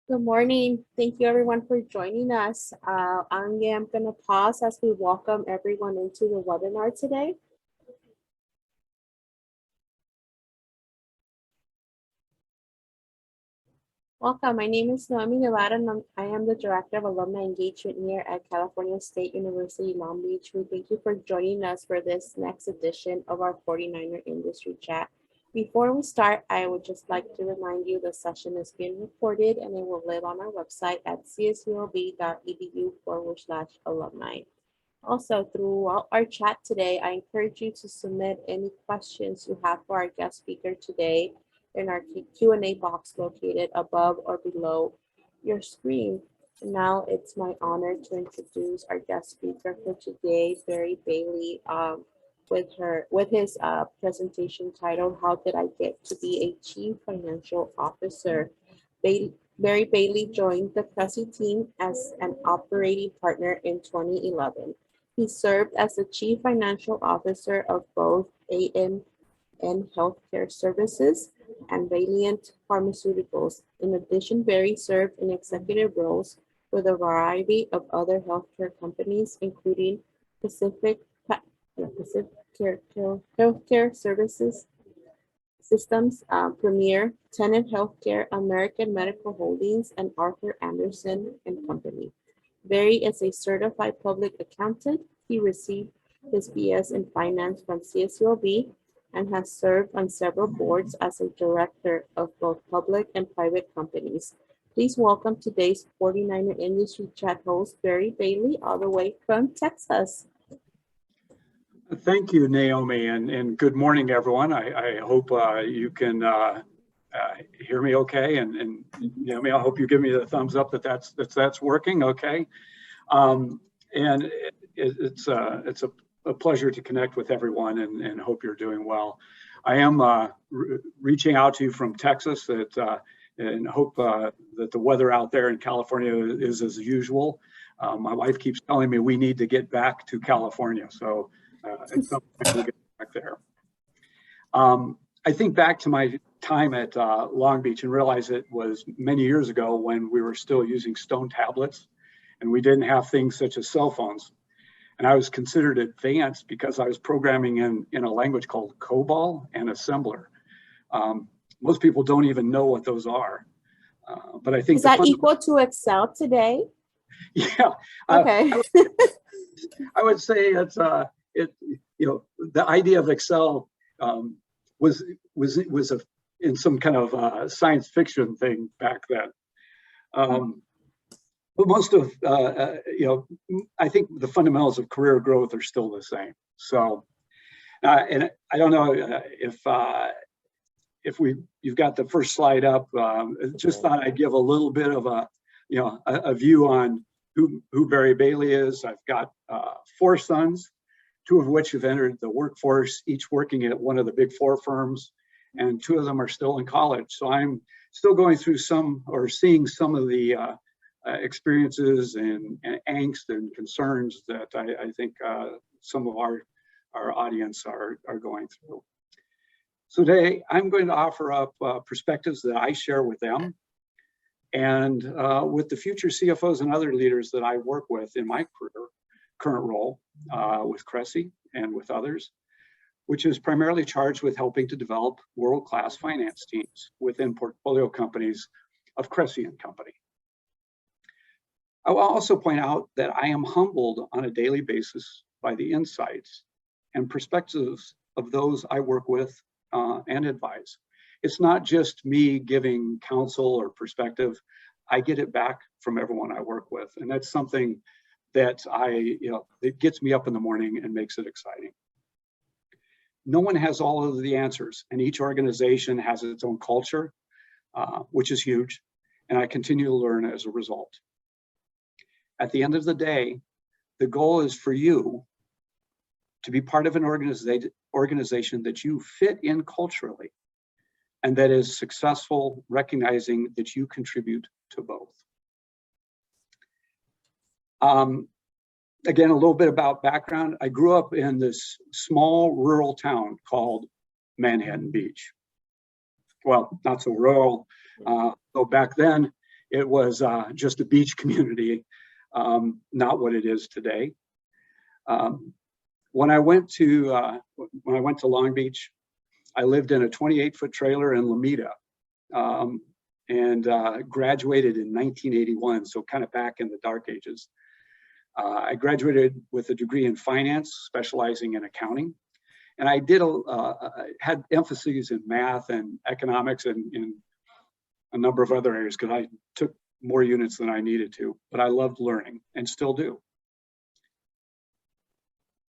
Good morning. Thank you everyone for joining us. I am going to pause as we welcome everyone into the webinar today. Welcome. My name is Noemi Nevada, and I am the Director of Alumni Engagement here at California State University, Long Beach. We thank you for joining us for this next edition of our 49er Industry Chat. Before we start, I would just like to remind you the session is being recorded and it will live on our website at csulb.edu/alumni. Also, throughout our chat today, I encourage you to submit any questions you have for our guest speaker today in our Q&A box located above or below your screen. Now it's my honor to introduce our guest speaker for today, Bary Bailey, with his presentation titled, How Did I Get to Be a Chief Financial Officer? Bary Bailey joined the Cressey team as an operating partner in 2011. He served as the Chief Financial Officer of both AMN Healthcare Services and Valeant Pharmaceuticals. In addition, Bary served in executive roles with a variety of other healthcare companies, including PacifiCare Healthcare Services Systems, Premier, Tenet Healthcare, American Medical Holdings, and Arthur Andersen and Company. Bary is a certified public accountant. He received his BS in finance from CSULB and has served on several boards as a director of both public and private companies. Please welcome today's 49er Industry Chat host, Bary Bailey, all the way from Texas. Thank you, Naomi, and good morning, everyone. I hope you can hear me okay, and Naomi, I hope you give me the thumbs up that that's working okay. And it's a pleasure to connect with everyone, and hope you're doing well. I am reaching out to you from Texas, and hope that the weather out there in California is as usual. My wife keeps telling me we need to get back to California, so at some point we'll get back there. I think back to my time at Long Beach and realized it was many years ago when we were still using stone tablets and we didn't have things such as cell phones. And I was considered advanced because I was programming in a language called COBOL and assembler. Most people don't even know what those are. But I think is that equal to Excel today? Yeah. Okay. I would say it's the idea of Excel was in some kind of science fiction thing back then. But most of I think the fundamentals of career growth are still the same. So, and I don't know if you've got the first slide up. Just thought I'd give a little bit of a view on who Bary Bailey is. I've got 4 sons, 2 of which have entered the workforce, each working at one of the big 4 firms, and 2 of them are still in college. So I'm still going through seeing some of the experiences and angst and concerns that I think some of our audience are going through. So today I'm going to offer up perspectives that I share with them and with the future CFOs and other leaders that I work with in my current role with Cressey and with others, which is primarily charged with helping to develop world-class finance teams within portfolio companies of Cressey and Company. I will also point out that I am humbled on a daily basis by the insights and perspectives of those I work with and advise. It's not just me giving counsel or perspective. I get it back from everyone I work with, and that's something that it gets me up in the morning and makes it exciting. No one has all of the answers, and each organization has its own culture, which is huge, and I continue to learn as a result. At the end of the day, the goal is for you to be part of an organization that you fit in culturally and that is successful, recognizing that you contribute to both. Again, a little bit about background. I grew up in this small rural town called Manhattan Beach. Well, not so rural. So back then, it was just a beach community, not what it is today. When I went to Long Beach, I lived in a 28-foot trailer in Lomita, and graduated in 1981, so kind of back in the dark ages. I graduated with a degree in finance, specializing in accounting, and I had emphases in math and economics and in a number of other areas because I took more units than I needed to, but I loved learning and still do.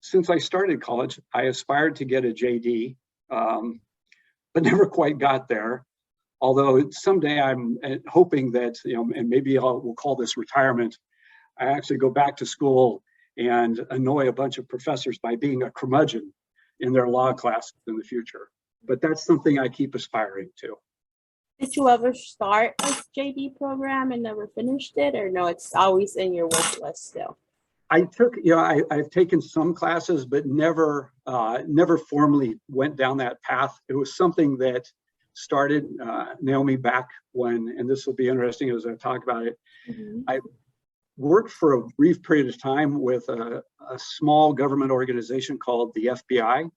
Since I started college, I aspired to get a JD, but never quite got there. Although someday I'm hoping that, and maybe we'll call this retirement, I actually go back to school and annoy a bunch of professors by being a curmudgeon in their law classes in the future. But that's something I keep aspiring to. Did you ever start a JD program and never finished it, or no, it's always in your wish list still? I took, I've taken some classes, but never formally went down that path. It was something that started, Naomi, back when, and this will be interesting as I talk about it. Mm-hmm. I worked for a brief period of time with a small government organization called the FBI.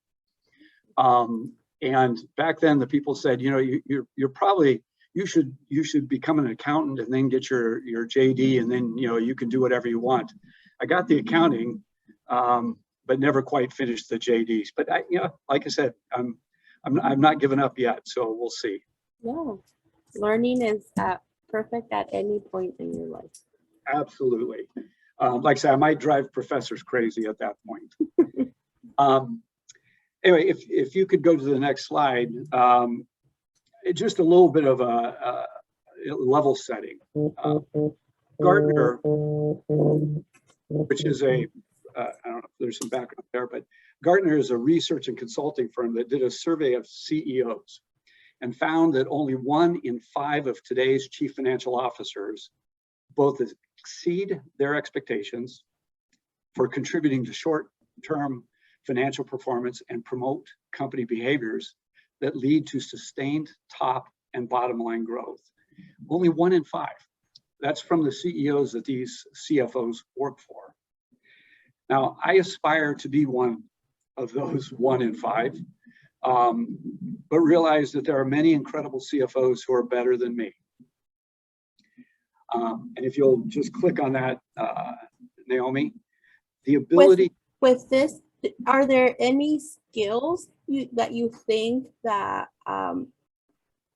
And back then the people said, you're probably, you should become an accountant and then get your JD, and then, you can do whatever you want. I got the accounting, but never quite finished the JDs. But like I said, I'm not giving up yet, so we'll see. Yeah, learning is perfect at any point in your life. Absolutely. Like I said, I might drive professors crazy at that point. Anyway, if you could go to the next slide, just a little bit of a level setting. Gartner, which is I don't know if there's some background there, but Gartner is a research and consulting firm that did a survey of CEOs and found that only 1 in 5 of today's chief financial officers both exceed their expectations for contributing to short-term financial performance and promote company behaviors that lead to sustained top and bottom line growth. Only 1 in 5. That's from the CEOs that these CFOs work for. Now, I aspire to be one of those 1 in 5, but realize that there are many incredible CFOs who are better than me. And if you'll just click on that, Naomi, the ability. With this, are there any skills that you think that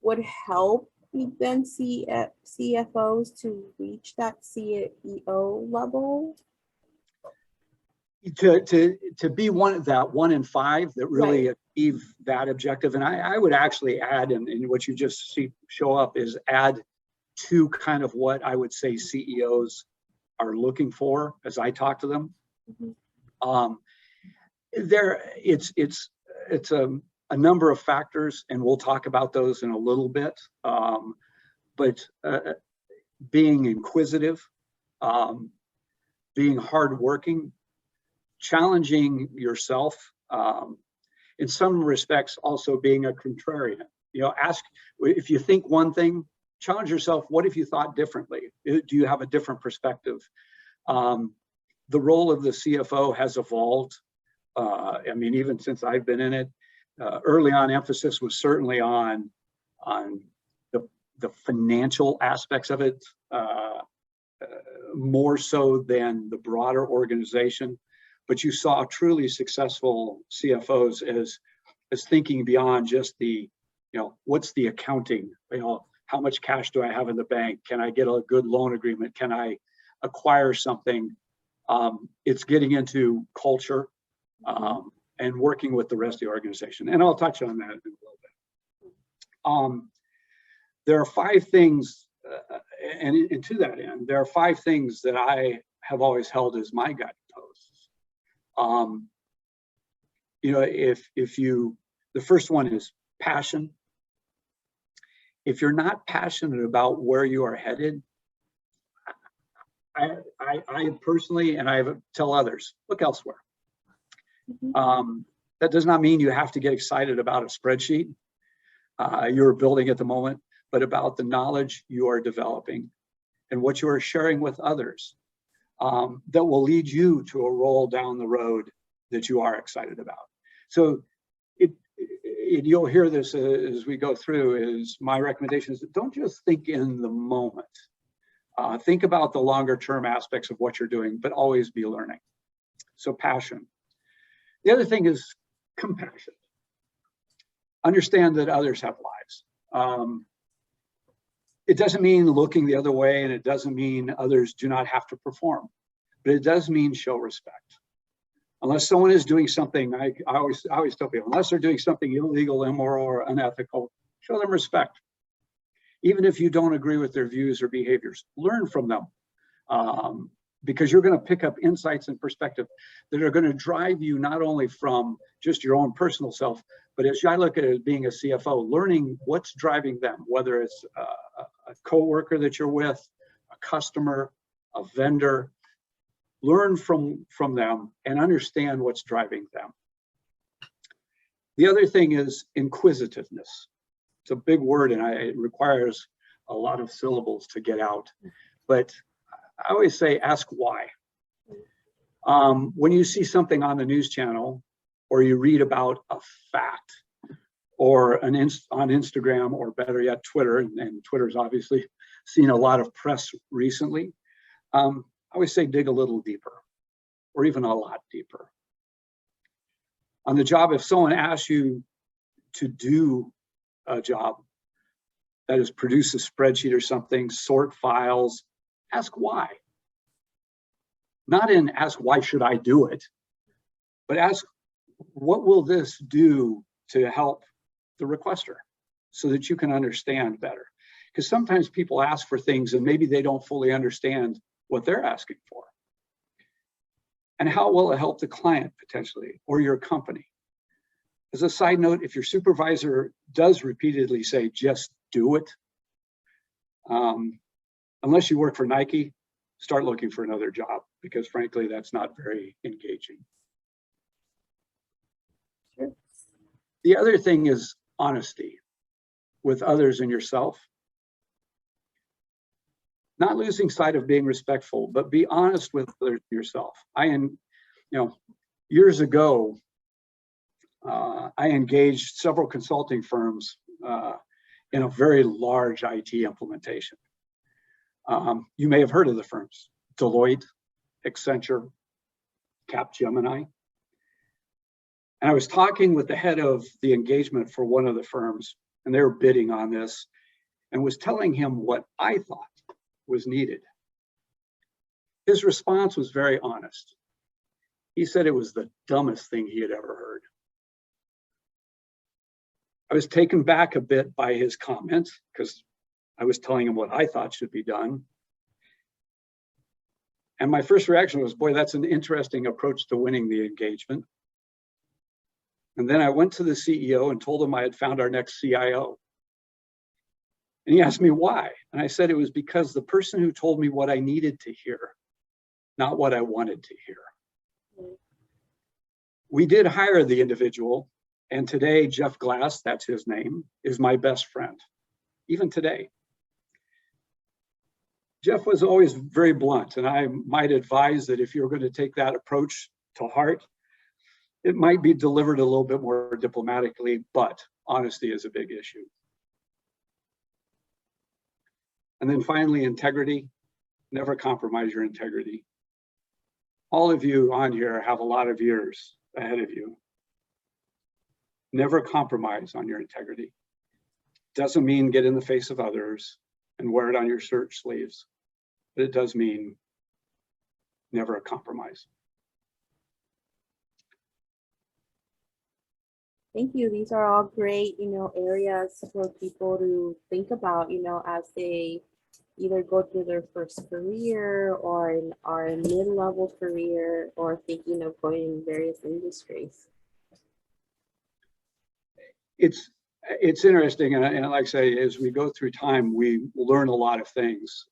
would help then CFOs to reach that CEO level? To be that 1 in 5 that really Right. achieve that objective, and I would actually add, and what you just see show up is add to kind of what I would say CEOs are looking for as I talk to them. Mm-hmm. It's a number of factors, and we'll talk about those in a little bit. But being inquisitive, being hardworking, challenging yourself, in some respects also being a contrarian. Ask, if you think one thing, challenge yourself, what if you thought differently? Do you have a different perspective? The role of the CFO has evolved. Even since I've been in it, early on emphasis was certainly on the financial aspects of it, more so than the broader organization. But you saw truly successful CFOs as thinking beyond just the, what's the accounting? How much cash do I have in the bank? Can I get a good loan agreement? Can I acquire something? It's getting into culture and working with the rest of the organization. And I'll touch on that in a little bit. There are 5 things, and to that end, there are 5 things that I have always held as my guiding posts. The first one is passion. If you're not passionate about where you are headed, I personally, and I tell others, look elsewhere. That does not mean you have to get excited about a spreadsheet you're building at the moment, but about the knowledge you are developing. and what you are sharing with others that will lead you to a role down the road that you are excited about. So you'll hear this as we go through, is my recommendation is don't just think in the moment. Think about the longer term aspects of what you're doing, but always be learning. So passion. The other thing is compassion. Understand that others have lives. It doesn't mean looking the other way, and it doesn't mean others do not have to perform, but it does mean show respect. Unless someone is doing something, I always tell people, unless they're doing something illegal, immoral, or unethical, show them respect. Even if you don't agree with their views or behaviors, learn from them. Because you're going to pick up insights and perspective that are going to drive you not only from just your own personal self, but as I look at it as being a CFO, learning what's driving them, whether it's a coworker that you're with, a customer, a vendor. Learn from them and understand what's driving them. The other thing is inquisitiveness. It's a big word, and it requires a lot of syllables to get out. But I always say, ask why. When you see something on the news channel, or you read about a fact, or on Instagram, or better yet, Twitter, and Twitter's obviously seen a lot of press recently, I always say dig a little deeper, or even a lot deeper. On the job, if someone asks you to do a job, that is produce a spreadsheet or something, sort files, ask why. Not in ask why should I do it, but ask what will this do to help the requester so that you can understand better. Because sometimes people ask for things and maybe they don't fully understand what they're asking for. And how will it help the client potentially, or your company? As a side note, if your supervisor does repeatedly say, just do it, unless you work for Nike, start looking for another job, because frankly, that's not very engaging. Sure. The other thing is honesty with others and yourself. Not losing sight of being respectful, but be honest with yourself. Years ago, I engaged several consulting firms in a very large IT implementation. You may have heard of the firms: Deloitte, Accenture, Capgemini. And I was talking with the head of the engagement for one of the firms, and they were bidding on this, and was telling him what I thought was needed. His response was very honest. He said it was the dumbest thing he had ever heard. I was taken back a bit by his comment, because I was telling him what I thought should be done. And my first reaction was, boy, that's an interesting approach to winning the engagement. And then I went to the CEO and told him I had found our next CIO. And he asked me why. And I said it was because the person who told me what I needed to hear, not what I wanted to hear. We did hire the individual, and today Jeff Glass, that's his name, is my best friend, even today. Jeff was always very blunt, and I might advise that if you're going to take that approach to heart, it might be delivered a little bit more diplomatically, but honesty is a big issue. And then finally, integrity. Never compromise your integrity. All of you on here have a lot of years ahead of you. Never compromise on your integrity. Doesn't mean get in the face of others and wear it on your shirt sleeves, but it does mean never a compromise. Thank you. These are all great, areas for people to think about, as they either go through their first career or are in mid-level career or thinking of going in various industries. It's interesting, and like I say, as we go through time, we learn a lot of things.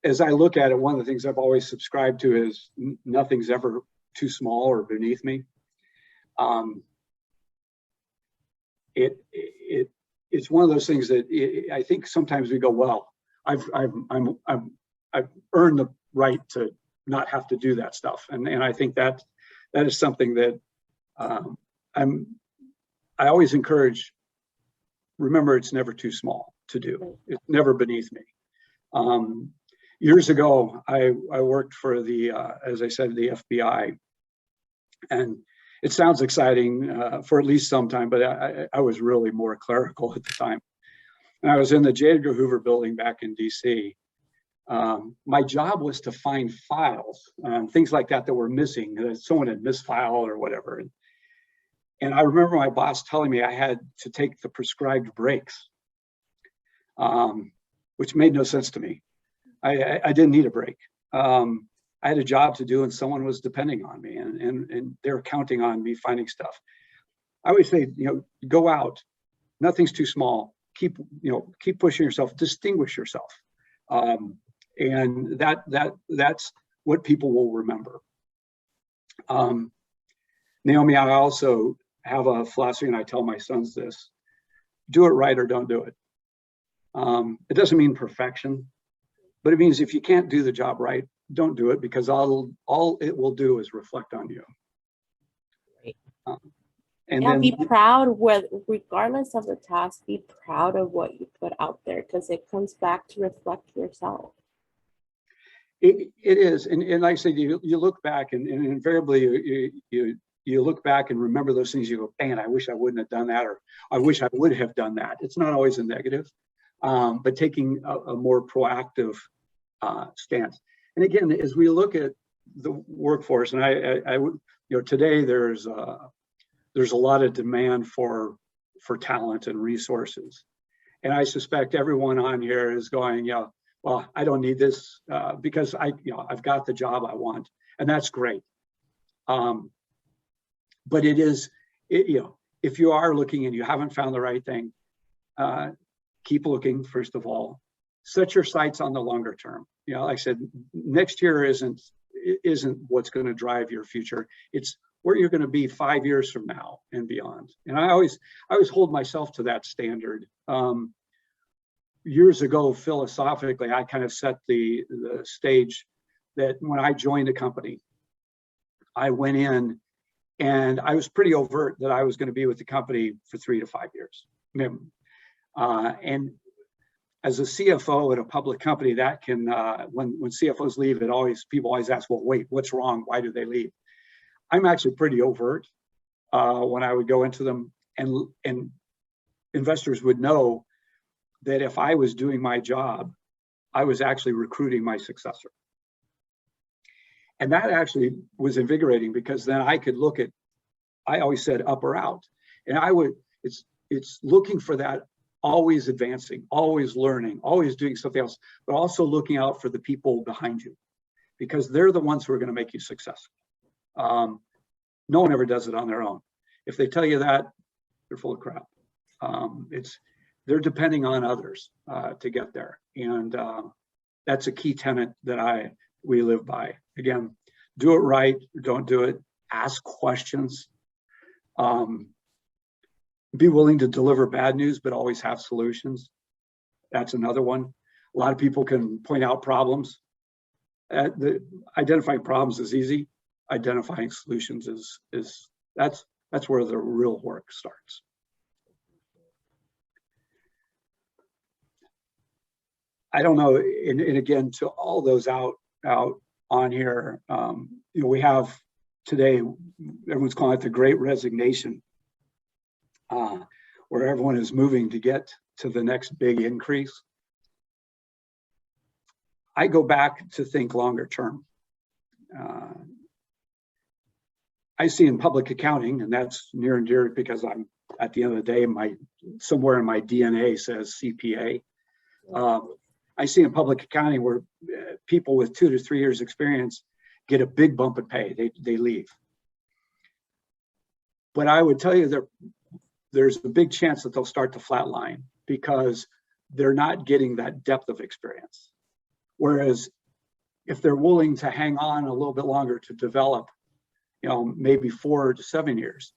As I look at it, one of the things I've always subscribed to is nothing's ever too small or beneath me. It's it's one of those things that I think sometimes we go, well, I've earned the right to not have to do that stuff, and I think that is something that I always encourage. Remember, it's never too small to do. It's never beneath me. Years ago, I worked for the, as I said, the FBI, and it sounds exciting for at least some time, but I was really more clerical at the time. And I was in the J. Edgar Hoover building back in DC. My job was to find files, things like that were missing, that someone had misfiled or whatever. And I remember my boss telling me I had to take the prescribed breaks, which made no sense to me. I didn't need a break. I had a job to do, and someone was depending on me, and they were counting on me finding stuff. I always say, go out. Nothing's too small. Keep pushing yourself. Distinguish yourself, and that's what people will remember. Naomi, I also have a philosophy, and I tell my sons this: do it right or don't do it. It doesn't mean perfection, but it means if you can't do the job right, don't do it, because all it will do is reflect on you. Right. And yeah, then be proud regardless of the task, be proud of what you put out there, because it comes back to reflect yourself. It is, and like I said, you look back, and invariably you look back and remember those things. You go, man, I wish I wouldn't have done that, or I wish I would have done that. It's not always a negative, but taking a more proactive stance. And again, as we look at the workforce, and I would, today there's a lot of demand for talent and resources, and I suspect everyone on here is going, well, I don't need this because I've got the job I want, and that's great. But if you are looking and you haven't found the right thing, keep looking. First of all, set your sights on the longer term. Like I said, next year isn't what's going to drive your future. It's where you're going to be 5 years from now and beyond. And I always hold myself to that standard. Years ago, philosophically, I kind of set the stage that when I joined a company, I went in and I was pretty overt that I was going to be with the company for 3 to 5 years. And as a CFO at a public company, that can, when CFOs leave, people always ask, well, wait, what's wrong? Why do they leave? I'm actually pretty overt when I would go into them, and investors would know that if I was doing my job, I was actually recruiting my successor. And that actually was invigorating, because then I could look at, I always said up or out. And it's looking for that, always advancing, always learning, always doing something else, but also looking out for the people behind you, because they're the ones who are going to make you successful. No one ever does it on their own. If they tell you that, they're full of crap. They're depending on others to get there. And that's a key tenet that we live by. Again, do it right, or don't do it. Ask questions. Be willing to deliver bad news, but always have solutions. That's another one. A lot of people can point out problems. Identifying problems is easy. Identifying solutions that's where the real work starts. I don't know, and again, to all those out on here, we have today, everyone's calling it the Great Resignation, where everyone is moving to get to the next big increase. I go back to think longer term. I see in public accounting, and that's near and dear because I'm, at the end of the day, somewhere in my DNA says CPA. I see in public accounting where people with 2 to 3 years experience get a big bump in pay. They leave. But I would tell you there's a big chance that they'll start to flatline because they're not getting that depth of experience. Whereas if they're willing to hang on a little bit longer to develop, maybe 4 to 7 years,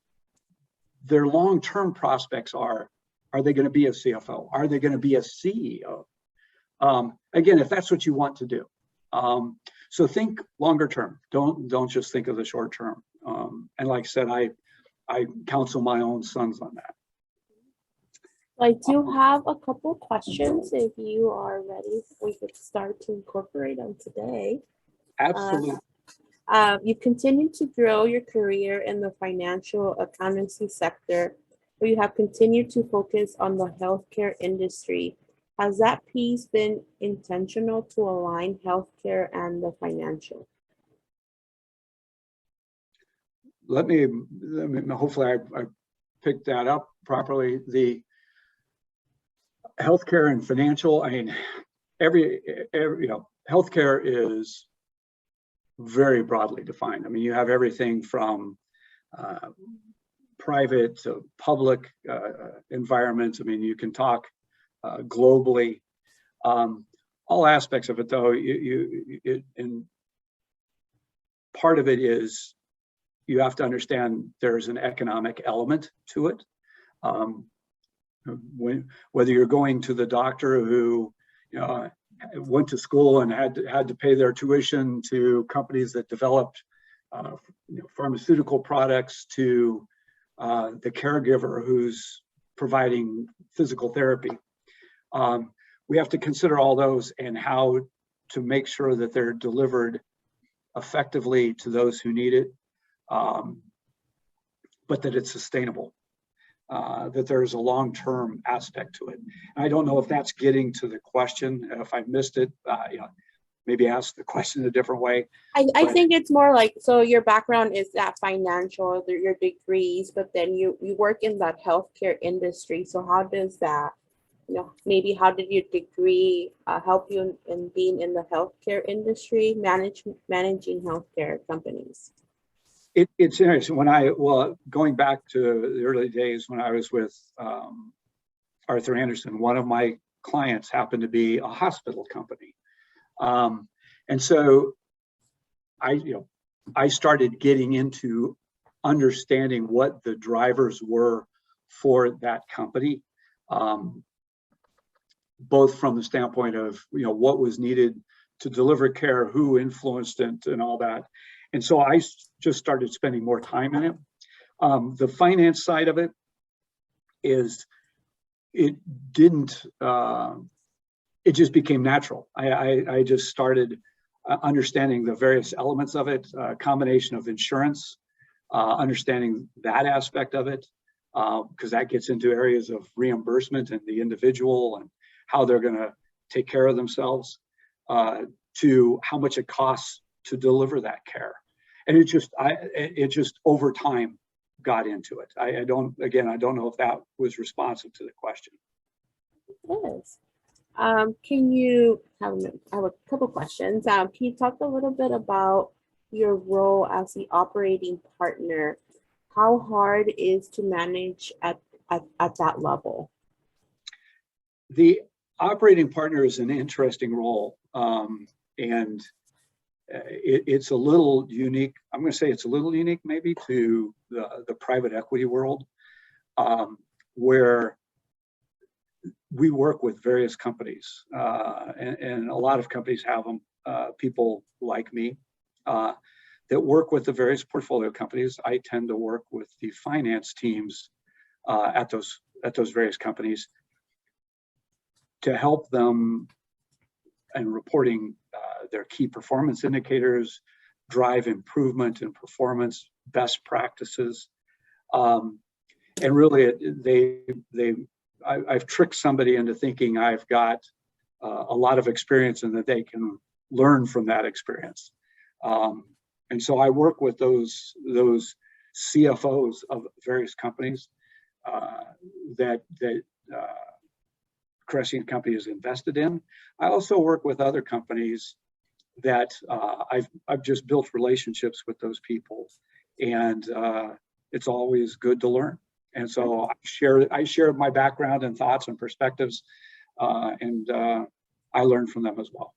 their long-term prospects are Are they going to be a CFO? Are they going to be a CEO? Again, if that's what you want to do. So think longer term. Don't just think of the short term. And like I said, I counsel my own sons on that. I do have a couple questions. If you are ready, we could start to incorporate them today. Absolutely. You continue to grow your career in the financial accountancy sector, where you have continued to focus on the healthcare industry. Has that piece been intentional to align healthcare and the financial? Let me hopefully I picked that up properly. The healthcare and financial, I mean, every healthcare is very broadly defined. I mean, you have everything from private to public environments. I mean, you can talk globally. All aspects of it, though, and part of it is you have to understand there's an economic element to it. Whether you're going to the doctor who went to school and had to pay their tuition, to companies that developed pharmaceutical products, to the caregiver who's providing physical therapy. We have to consider all those and how to make sure that they're delivered effectively to those who need it, but that it's sustainable, that there's a long-term aspect to it. I don't know if that's getting to the question. If I missed it, maybe ask the question a different way. I think it's more like, so your background is that financial, your degrees, but then you work in that healthcare industry. So how does that, maybe how did your degree help you in being in the healthcare industry, managing healthcare companies? It's interesting. Going back to the early days when I was with Arthur Andersen, one of my clients happened to be a hospital company. And so I started getting into understanding what the drivers were for that company, both from the standpoint of what was needed to deliver care, who influenced it, and all that. And so I just started spending more time in it. The finance side of it it just became natural. I just started understanding the various elements of it, a combination of insurance, understanding that aspect of it, because that gets into areas of reimbursement and the individual and how they're going to take care of themselves, to how much it costs to deliver that care. And it just over time got into it. I don't know if that was responsive to the question. It is. Can you I have a couple questions. Can you talk a little bit about your role as the operating partner? How hard it is to manage at that level? The operating partner is an interesting role, and it's a little unique. I'm going to say it's a little unique maybe to the private equity world, where we work with various companies, and a lot of companies have them, people like me, that work with the various portfolio companies. I tend to work with the finance teams at those various companies to help them in reporting their key performance indicators, drive improvement in performance, best practices, and really I've tricked somebody into thinking I've got a lot of experience and that they can learn from that experience. And so I work with those CFOs of various companies that Cressey and Company is invested in. I also work with other companies that I've just built relationships with those people, and it's always good to learn. And so I share my background and thoughts and perspectives, and I learn from them as well.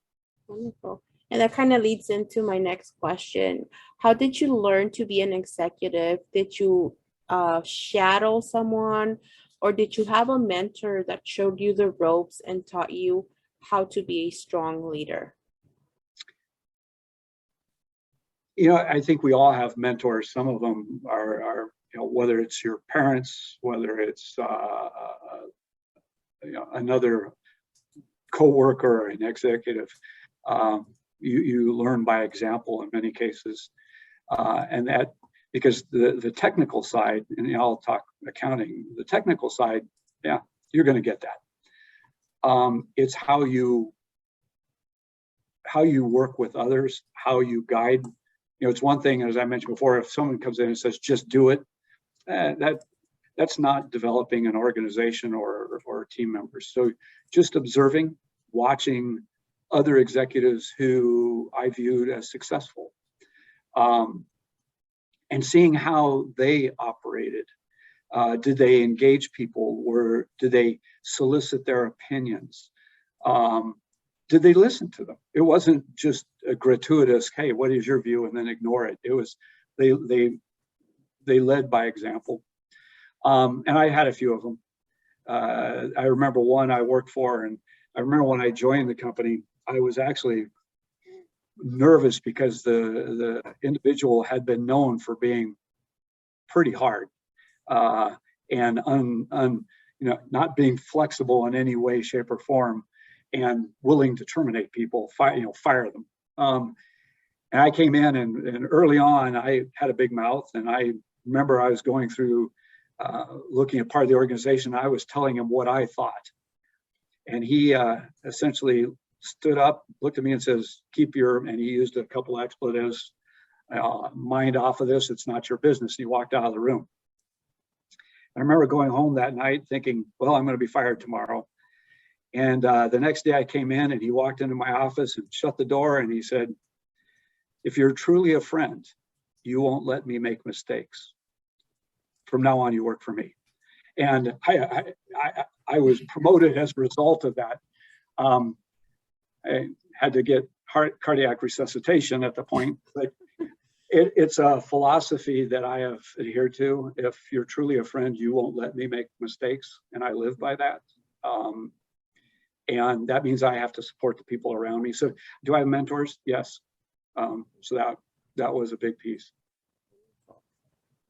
Wonderful. And that kind of leads into my next question. How did you learn to be an executive? Did you shadow someone? Or did you have a mentor that showed you the ropes and taught you how to be a strong leader? I think we all have mentors. Some of them are whether it's your parents, whether it's another coworker or an executive. You learn by example in many cases, and that because the technical side, and I'll talk accounting, the technical side, yeah, you're going to get that. It's how you work with others, how you guide. It's one thing, as I mentioned before, if someone comes in and says, just do it, that's not developing an organization or team members. So just observing, watching other executives who I viewed as successful, and seeing how they operated. Did they engage people, or did they solicit their opinions? Did they listen to them? It wasn't just a gratuitous, hey, what is your view, and then ignore it. It was they led by example. And I had a few of them. I remember one I worked for, and I remember when I joined the company, I was actually nervous because the individual had been known for being pretty hard, and not being flexible in any way, shape, or form, and willing to terminate people, fire them. And I came in, and early on, I had a big mouth, and I remember I was going through looking at part of the organization. I was telling him what I thought, and he essentially stood up, looked at me, and says, and he used a couple expletives, mind off of this, it's not your business. And he walked out of the room. I remember going home that night thinking, well, I'm going to be fired tomorrow. And the next day I came in, and he walked into my office and shut the door, and he said, if you're truly a friend, you won't let me make mistakes. From now on, you work for me. And I was promoted as a result of that. I had to get cardiac resuscitation at the point, but it's a philosophy that I have adhered to. If you're truly a friend, you won't let me make mistakes, and I live by that. And that means I have to support the people around me. So do I have mentors? Yes. So that was a big piece.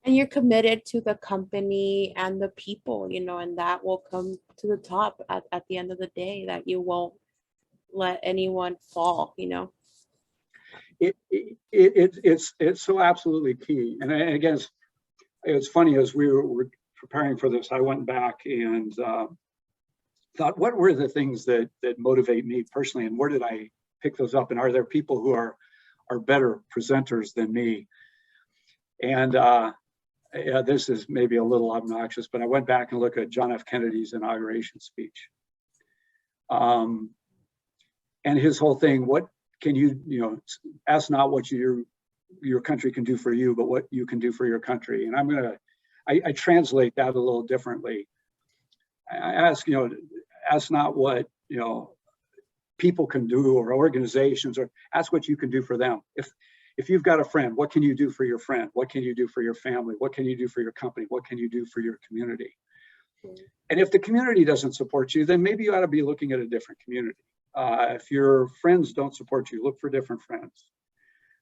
And you're committed to the company and the people, and that will come to the top at the end of the day, that you won't let anyone fall. It's so absolutely key. And I guess it's funny, as we were preparing for this, I went back and thought, what were the things that motivate me personally, and where did I pick those up? And are there people who are better presenters than me? And this is maybe a little obnoxious, but I went back and looked at John F. Kennedy's inauguration speech. And his whole thing, what can you ask not what your country can do for you, but what you can do for your country. And I translate that a little differently. I ask not what, people can do, or organizations, or ask what you can do for them. If you've got a friend, what can you do for your friend? What can you do for your family? What can you do for your company? What can you do for your community? And if the community doesn't support you, then maybe you ought to be looking at a different community. If your friends don't support you, look for different friends.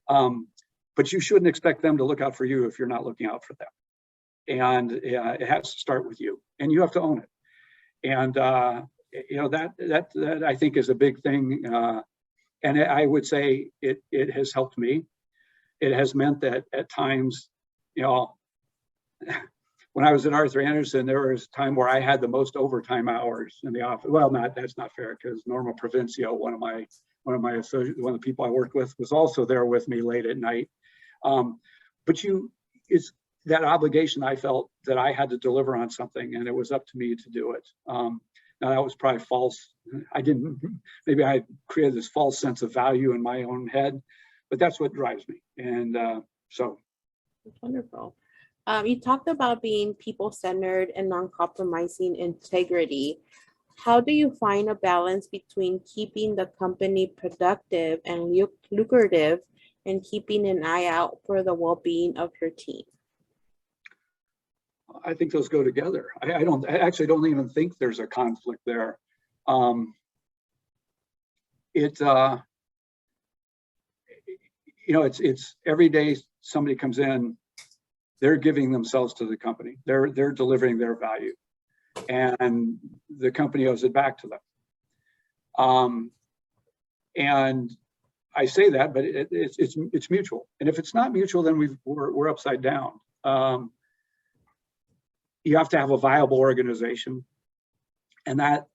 But you shouldn't expect them to look out for you if you're not looking out for them. And it has to start with you, and you have to own it. And that I think is a big thing. And I would say it has helped me. It has meant that at times, when I was at Arthur Andersen, there was a time where I had the most overtime hours in the office. Well, that's not fair, because Norma Provencio, one of my associates, one of the people I worked with, was also there with me late at night. But it's that obligation I felt that I had to deliver on something, and it was up to me to do it. Now that was probably false. Maybe I created this false sense of value in my own head, but that's what drives me. And so. That's wonderful. You talked about being people-centered and non-compromising integrity. How do you find a balance between keeping the company productive and lucrative, and keeping an eye out for the well-being of your team? I think those go together. I actually don't even think there's a conflict there. It's every day somebody comes in, they're giving themselves to the company. They're delivering their value, and the company owes it back to them. And I say that, but it's mutual. And if it's not mutual, then we're upside down. You have to have a viable organization, and that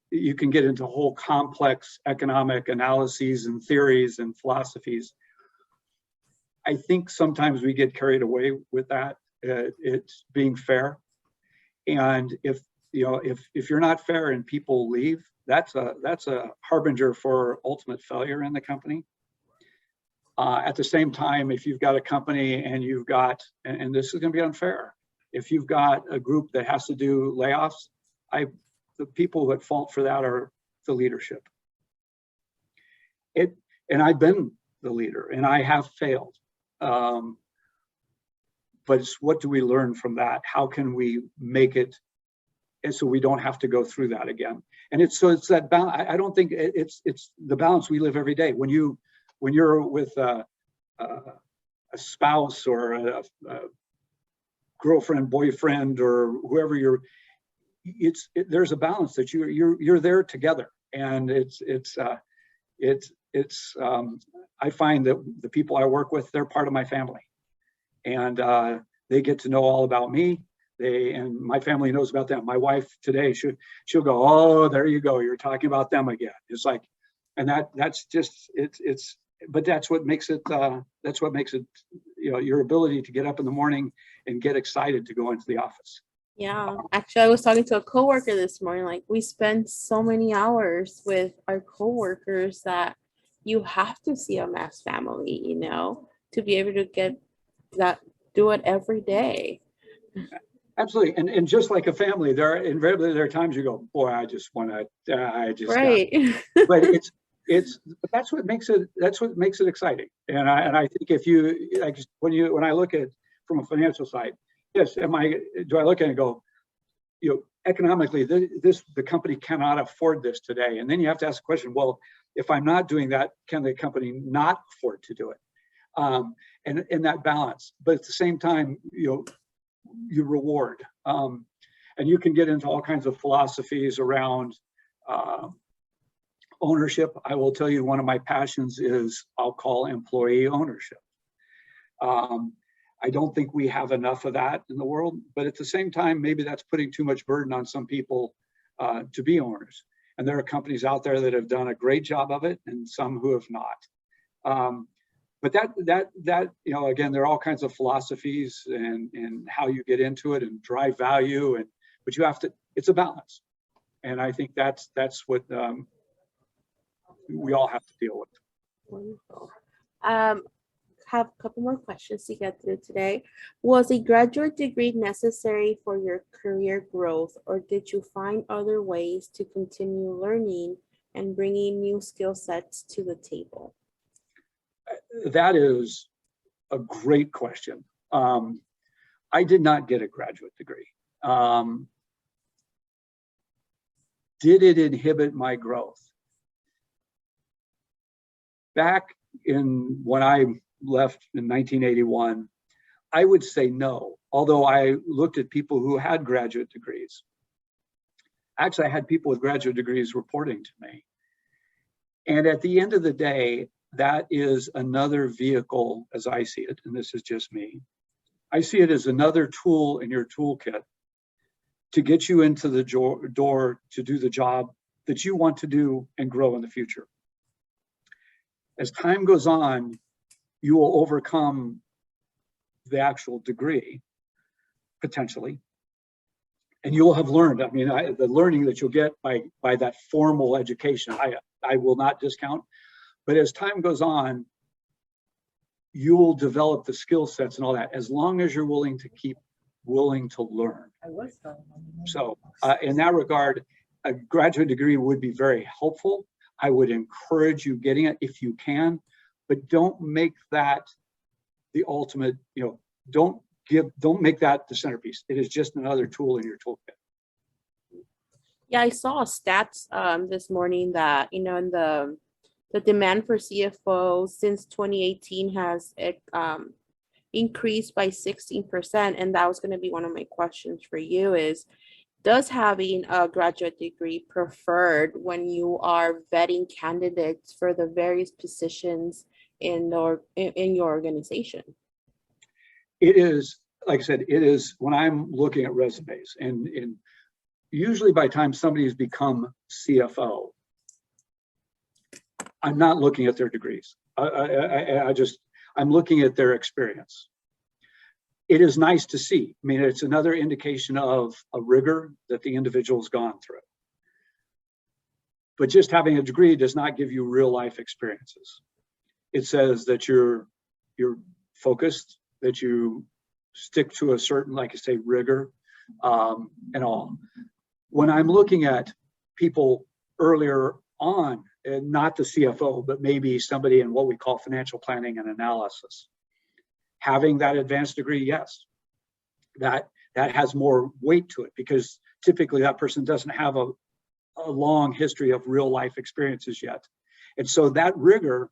you can get into whole complex economic analyses and theories and philosophies. I think sometimes we get carried away with that. It's being fair, and if you're not fair and people leave, that's a harbinger for ultimate failure in the company. At the same time, if you've got a company and you've got, and this is going to be unfair, if you've got a group that has to do layoffs, the people at fault for that are the leadership. And I've been the leader, and I have failed. But it's what do we learn from that? How can we make it and so we don't have to go through that again? And it's that balance. I don't think it's the balance we live every day. When you're with a spouse or a girlfriend, boyfriend, or whoever there's a balance that you're there together, and I find that the people I work with, they're part of my family, and they get to know all about me. And my family knows about them. My wife today, she'll go, "Oh, there you go. You're talking about them again." It's like, and that's just but that's what makes it. That's what makes it. Your ability to get up in the morning and get excited to go into the office. Yeah, actually, I was talking to a coworker this morning. Like, we spend so many hours with our coworkers that you have to see them as family, to be able to do it every day. Absolutely, and just like a family, there are times you go, boy, I just right. But but that's what makes it exciting. And I think if you like when I look at from a financial side, yes, do I look at it and go, economically, the company cannot afford this today, and then you have to ask the question, well, if I'm not doing that, can the company not afford to do it? And that balance, but at the same time, you reward, and you can get into all kinds of philosophies around ownership. I will tell you, one of my passions is I'll call employee ownership. I don't think we have enough of that in the world, but at the same time, maybe that's putting too much burden on some people to be owners. And there are companies out there that have done a great job of it, and some who have not. But that again, there are all kinds of philosophies and how you get into it and drive value, but you have to. It's a balance, and I think that's what we all have to deal with. Wonderful. Have a couple more questions to get through today. Was a graduate degree necessary for your career growth, or did you find other ways to continue learning and bringing new skill sets to the table? That is a great question. I did not get a graduate degree. Did it inhibit my growth? Back when I left in 1981, I would say no, although I looked at people who had graduate degrees. Actually, I had people with graduate degrees reporting to me. And at the end of the day, that is another vehicle, as I see it, and this is just me. I see it as another tool in your toolkit to get you into the door to do the job that you want to do and grow in the future. As time goes on, you will overcome the actual degree, potentially, and you'll have learned. I mean, the learning that you'll get by that formal education, I will not discount. But as time goes on, you will develop the skill sets and all that, as long as you're willing to learn. So in that regard, a graduate degree would be very helpful. I would encourage you getting it if you can, but don't make that the ultimate, don't don't make that the centerpiece. It is just another tool in your toolkit. Yeah, I saw stats this morning that, in the demand for CFOs since 2018 has increased by 16%. And that was going to be one of my questions for you is, does having a graduate degree preferred when you are vetting candidates for the various positions in your organization? It is, like I said, it is when I'm looking at resumes, and usually by the time somebody has become CFO, I'm not looking at their degrees. I'm looking at their experience. It is nice to see. I mean, it's another indication of a rigor that the individual's gone through. But just having a degree does not give you real life experiences. It says that you're focused, that you stick to a certain, like I say, rigor and all. When I'm looking at people earlier on, and not the CFO, but maybe somebody in what we call financial planning and analysis, having that advanced degree, yes, that has more weight to it, because typically that person doesn't have a long history of real life experiences yet. And so that rigor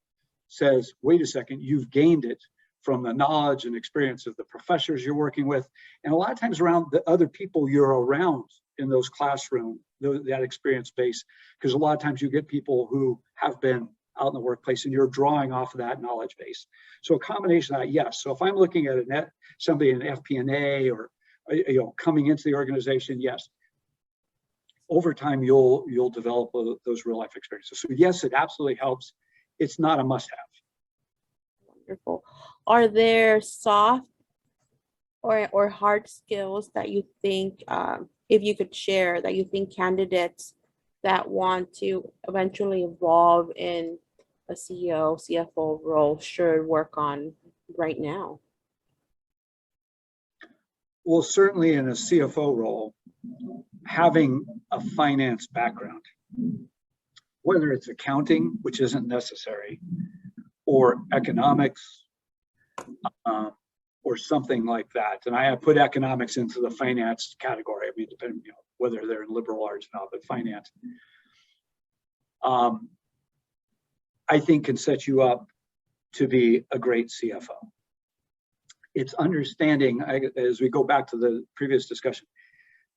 says, wait a second, you've gained it from the knowledge and experience of the professors you're working with, and a lot of times around the other people you're around in those classroom, that experience base, because a lot of times you get people who have been out in the workplace and you're drawing off of that knowledge base. So a combination of that, yes. So if I'm looking at somebody in FP&A or coming into the organization, yes. Over time, you'll develop those real life experiences. So yes, it absolutely helps. It's not a must-have. Wonderful. Are there soft or hard skills that you think, if you could share, that you think candidates that want to eventually evolve in a CEO, CFO role should work on right now? Well, certainly in a CFO role, having a finance background, whether it's accounting, which isn't necessary, or economics, or something like that. And I put economics into the finance category. I mean, depending, whether they're in liberal arts or not, but finance, I think can set you up to be a great CFO. It's understanding, as we go back to the previous discussion,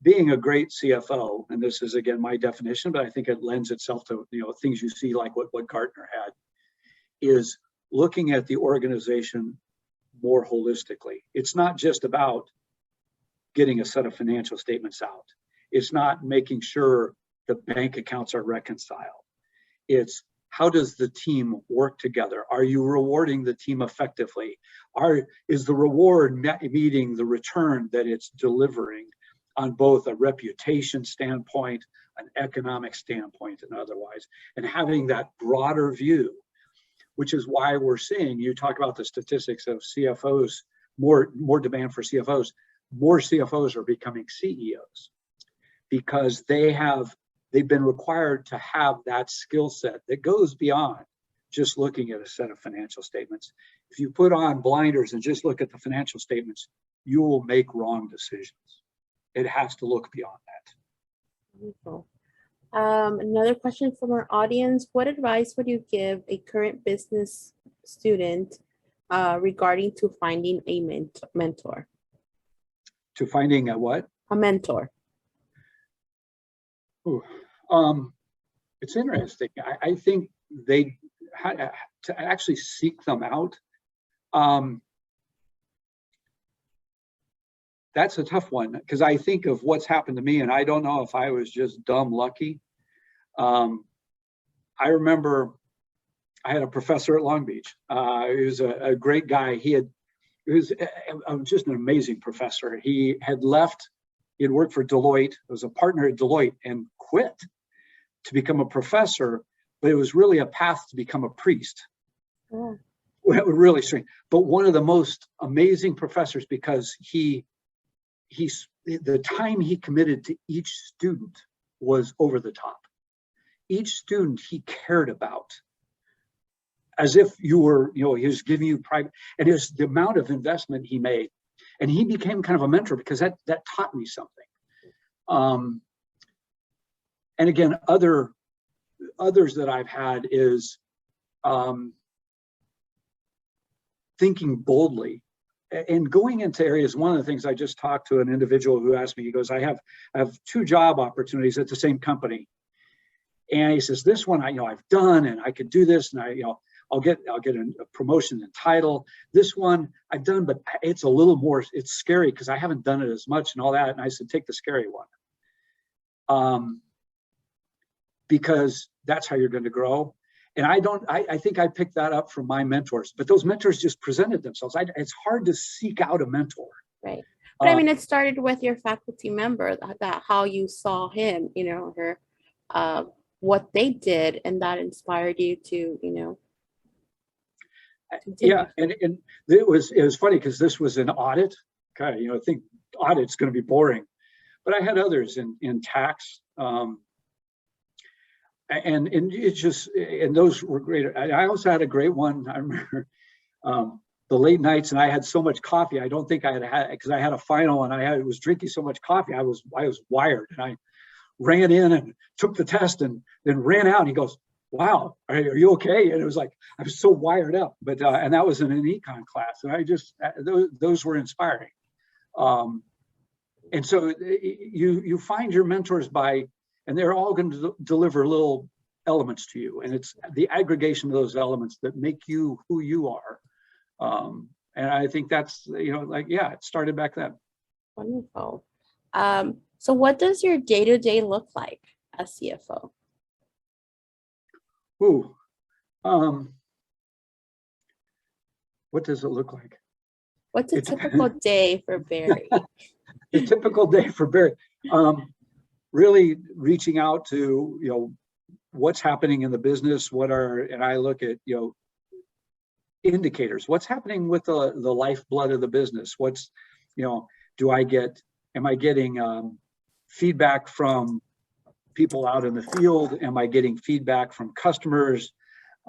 being a great CFO, and this is again my definition, but I think it lends itself to things you see like what Gartner had, is looking at the organization more holistically. It's not just about getting a set of financial statements out. It's not making sure the bank accounts are reconciled. It's how does the team work together? Are you rewarding the team effectively? Is the reward meeting the return that it's delivering on both a reputation standpoint, an economic standpoint, and otherwise? And having that broader view, which is why we're seeing, you talk about the statistics of CFOs, more demand for CFOs. More CFOs are becoming CEOs because they've been required to have that skill set that goes beyond just looking at a set of financial statements. If you put on blinders and just look at the financial statements, you will make wrong decisions. It has to look beyond that. Wonderful. Another question from our audience: what advice would you give a current business student regarding to finding a mentor? To finding a what? A mentor. Ooh, it's interesting. I think they had to actually seek them out. That's a tough one, because I think of what's happened to me, and I don't know if I was just dumb lucky. I remember I had a professor at Long Beach. He was a great guy. He was just an amazing professor. He had left. He had worked for Deloitte. Was a partner at Deloitte and quit to become a professor, but it was really a path to become a priest. Oh. Really strange. But one of the most amazing professors, because the time he committed to each student was over the top. Each student he cared about, as if you were, he was giving you private, and it was the amount of investment he made. And he became kind of a mentor because that taught me something. And again, others that I've had is thinking boldly and going into areas. One of the things, I just talked to an individual who asked me, he goes, I have 2 job opportunities at the same company. And he says, this one I've done, and I could do this, and I'll get a promotion and title. This one I've done, but it's a little more, it's scary because I haven't done it as much and all that. And I said, take the scary one. Because that's how you're going to grow. And I think I picked that up from my mentors, but those mentors just presented themselves. It's hard to seek out a mentor. Right. But I mean, it started with your faculty member, that how you saw him, her, what they did, and that inspired you to, continue. Yeah. And it was funny because this was an audit. Okay. I think audit's going to be boring, but I had others in tax, and it's just, and those were great. I also had a great one. I remember the late nights, and I had so much coffee. I don't think I had because I had a final, and I was drinking so much coffee. I was wired, and I ran in and took the test, and then ran out. And he goes, "Wow, are you okay?" And it was like I was so wired up. But and that was in an econ class, and I just those were inspiring. And so you find your mentors by. And they're all going to deliver little elements to you. And it's the aggregation of those elements that make you who you are. And I think that's, it started back then. Wonderful. So what does your day-to-day look like as CFO? Ooh. What does it look like? What's a typical day for Bary? A typical day for Bary. Really reaching out to, what's happening in the business, and I look at, indicators, what's happening with the lifeblood of the business. What's, am I getting feedback from people out in the field? Am I getting feedback from customers?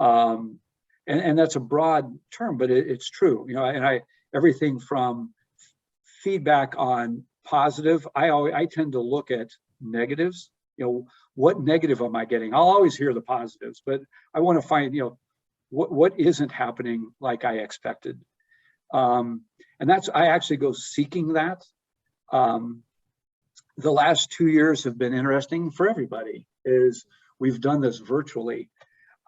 And that's a broad term, but it's true, and everything from feedback on positive, I tend to look at negatives. What negative am I getting? I'll always hear the positives, but I want to find, what isn't happening like I expected. And I actually go seeking that. The last 2 years have been interesting for everybody. We've done this virtually.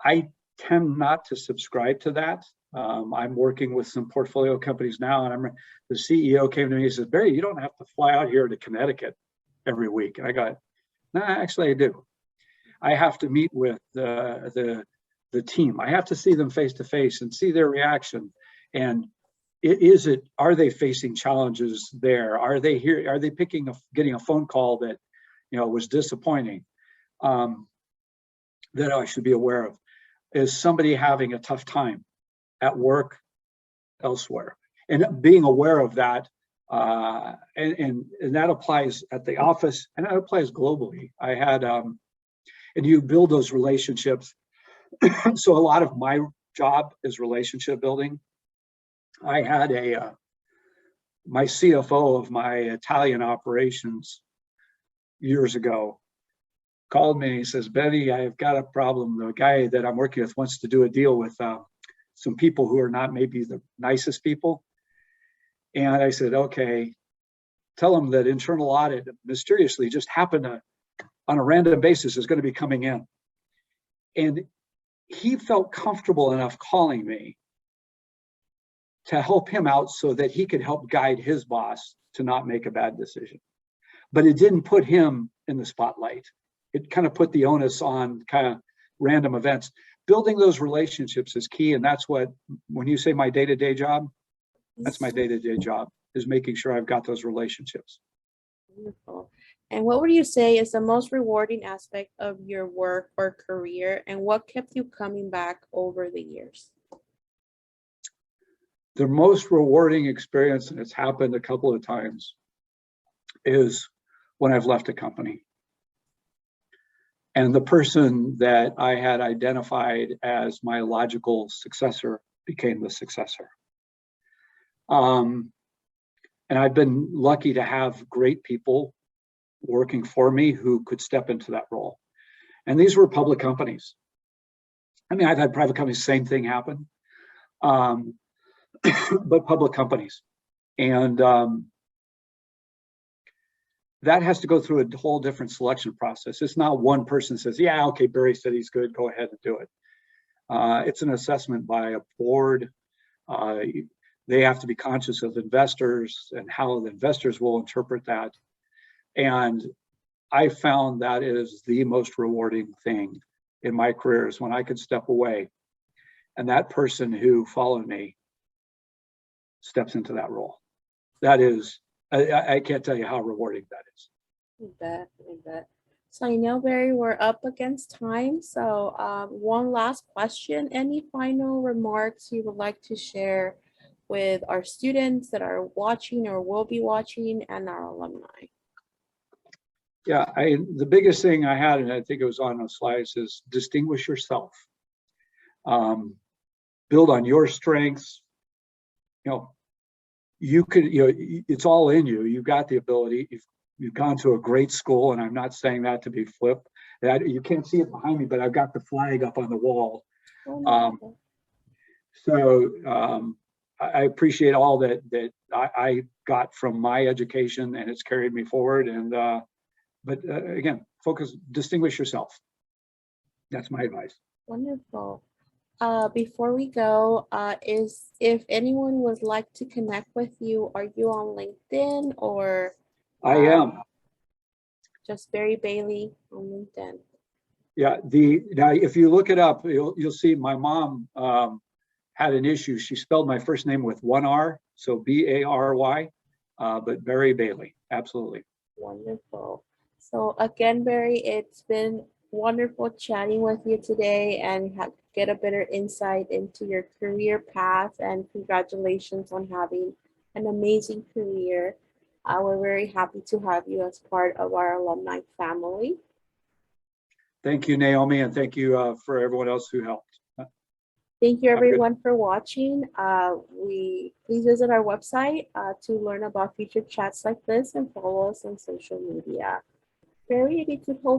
I tend not to subscribe to that. I'm working with some portfolio companies now, and the CEO came to me and says, "Bary, you don't have to fly out here to Connecticut every week." And I got, "No, actually I do. I have to meet with the team. I have to see them face to face and see their reaction. And are they facing challenges there? Are they here? Are they getting a phone call that, was disappointing, that I should be aware of? Is somebody having a tough time at work, elsewhere?" And being aware of that, and that applies at the office, and that applies globally. I had, and you build those relationships. So a lot of my job is relationship building. I had my CFO of my Italian operations years ago called me and he says, "Betty, I've got a problem. The guy that I'm working with wants to do a deal with some people who are not maybe the nicest people." And I said, "Okay, tell them that internal audit mysteriously just happened to, on a random basis, is going to be coming in." And he felt comfortable enough calling me to help him out so that he could help guide his boss to not make a bad decision. But it didn't put him in the spotlight. It kind of put the onus on kind of random events. Building those relationships is key. And that's what, when you say my day-to-day job, that's my day-to-day job, is making sure I've got those relationships. Wonderful. And what would you say is the most rewarding aspect of your work or career, and what kept you coming back over the years? The most rewarding experience, and it's happened a couple of times, is when I've left a company and the person that I had identified as my logical successor became the successor. And I've been lucky to have great people working for me who could step into that role. And these were public companies. I mean, I've had private companies, same thing happen, but public companies. And that has to go through a whole different selection process. It's not one person says, yeah, okay, Bary said he's good, go ahead and do it. It's an assessment by a board. They have to be conscious of investors and how the investors will interpret that. And I found that is the most rewarding thing in my career, is when I could step away and that person who followed me steps into that role. That is, I can't tell you how rewarding that is. I bet, I bet. So I know, Bary, we're up against time. So one last question. Any final remarks you would like to share with our students that are watching or will be watching, and our alumni? Yeah, the biggest thing I had, and I think it was on the slides, is distinguish yourself. Build on your strengths. You know, you could, you know, it's all in you. You've got the ability. You've gone to a great school, and I'm not saying that to be flip. That you can't see it behind me, but I've got the flag up on the wall. I appreciate all that I got from my education, and it's carried me forward. And but again, distinguish yourself. That's my advice. Wonderful. Before we go, if anyone would like to connect with you, are you on LinkedIn or? I am. Just Bary Bailey on LinkedIn. Yeah. Now, if you look it up, you'll see my mom had an issue. She spelled my first name with one R, so Bary, but Bary Bailey. Absolutely. Wonderful. So again, Bary, it's been wonderful chatting with you today and get a better insight into your career path, and congratulations on having an amazing career. We're very happy to have you as part of our alumni family. Thank you, Naomi, and thank you for everyone else who helped. Thank you everyone for watching. Please visit our website to learn about future chats like this and follow us on social media. Bary, you could hold